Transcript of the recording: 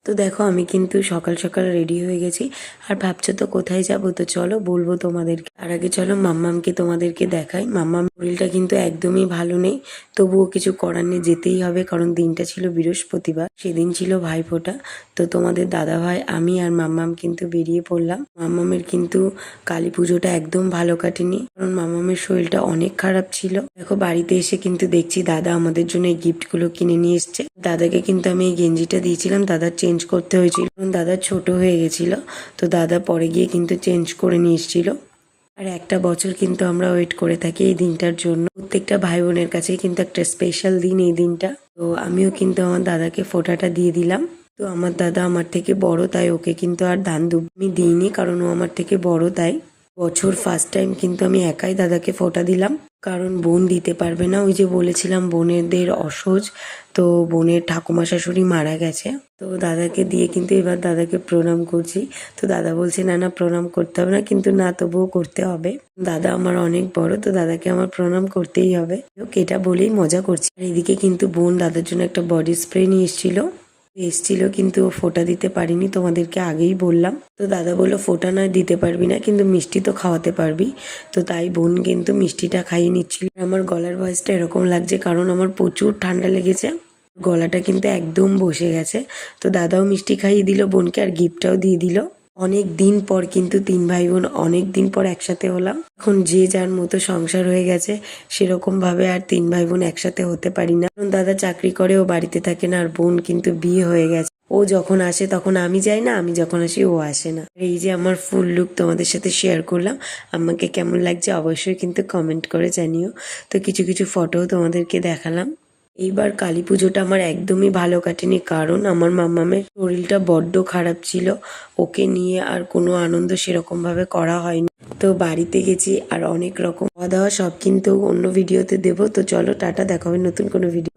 তো দেখো আমি কিন্তু সকাল সকাল রেডি হয়ে গেছি। আর ভাবছো তো কোথায় যাবো, তো চলো বলবো তোমাদেরকে। আর আগে চলো মাম্মামকে তোমাদেরকে দেখাই। মাম্মাম শরীরটা কিন্তু একদমই ভালো নেই, তবুও কিছু করার নেই, যেতেই হবে, কারণ দিনটা ছিল বৃহস্পতিবার, সেদিন ছিল ভাইফোঁটা। তো তোমাদের দাদা ভাই, আমি আর মাম্মাম কিন্তু বেরিয়ে পড়লাম। মাম্মামের কিন্তু কালী পুজোটা একদম ভালো কাটেনি, কারণ মাম্মামের শরীরটা অনেক খারাপ ছিল। দেখো বাড়িতে এসে কিন্তু দেখছি দাদা আমাদের জন্য এই গিফটগুলো কিনে নিয়ে এসছে। দাদাকে কিন্তু আমি এই গেঞ্জিটা দিয়েছিলাম, দাদার চেঞ্জ করতে হয়েছিল, কারণ দাদা ছোট হয়ে গেছিল। তো দাদা পরে গিয়ে কিন্তু চেঞ্জ করে নিয়ে এসেছিল। আর একটা বছর কিন্তু আমরা ওয়েট করে থাকি এই দিনটার জন্য। প্রত্যেকটা ভাই বোনের কাছেই কিন্তু একটা স্পেশাল দিন এই দিনটা। তো আমিও কিন্তু আমার দাদাকে ফোঁটাটা দিয়ে দিলাম। তো আমার দাদা আমার থেকে বড়, তাই ওকে কিন্তু আর ধান দুব আমি দিইনি, কারণ ও আমার থেকে বড়। তাই বছর ফার্স্ট টাইম কিন্তু আমি একাই দাদাকে ফোঁটা দিলাম, কারণ বোন দিতে পারবে না। ওই যে বলেছিলাম বোনেদের অসহ্য, তো বোনের ঠাকুমা শাশুড়ি মারা গেছে। তো দাদাকে দিয়ে কিন্তু এবার দাদাকে প্রণাম করছি। তো দাদা বলছে না না প্রণাম করতে হবে না, কিন্তু না তবুও করতে হবে। দাদা আমার অনেক বড়, তো দাদাকে আমার প্রণাম করতেই হবে। এটা বলেই মজা করছি। আর এদিকে কিন্তু বোন দাদার জন্য একটা বডি স্প্রে নিয়ে এসেছিল, কিন্তু ও ফোঁটা দিতে পারিনি, তোমাদেরকে আগেই বললাম। তো দাদা বললো ফোঁটা নয় দিতে পারবি না, কিন্তু মিষ্টি তো খাওয়াতে পারবি। তো তাই বোন কিন্তু মিষ্টিটা খাইয়ে নিচ্ছিল। আমার গলার ভয়েসটা এরকম লাগছে কারণ আমার প্রচুর ঠান্ডা লেগেছে, গলাটা কিন্তু একদম বসে গেছে। তো দাদাও মিষ্টি খাইয়ে দিল বোনকে, আর গিফটটাও দিয়ে দিল। অনেক দিন পর কিন্তু তিন ভাই বোন অনেক দিন পর একসাথে হলাম। এখন যে যার মতো সংসার হয়ে গেছে, সেরকম ভাবে আর তিন ভাই বোন একসাথে হতে পারি না, কারণ দাদা চাকরি করে, ও বাড়িতে থাকে না। আর বোন কিন্তু বিয়ে হয়ে গেছে, ও যখন আসে তখন আমি যাই না, আমি যখন আসি ও আসে না। এই যে আমার ফুল লুক তোমাদের সাথে শেয়ার করলাম, আমাকে কেমন লাগছে অবশ্যই কিন্তু কমেন্ট করে জানিও। তো কিছু কিছু ফটোও তোমাদেরকে দেখালাম। এইবার কালী পুজোটা আমার একদমই ভালো কাটেনি, কারণ আমার মাম্মামের শরীরটা বড্ড খারাপ ছিল। ওকে নিয়ে আর কোনো আনন্দ সেরকম ভাবে করা হয়নি। তো বাড়িতে গেছি, আর অনেক রকম খাওয়া দাওয়া সব কিন্তু অন্য ভিডিওতে দেবো। তো চলো টাটা, দেখা হবে নতুন কোনো ভিডিও।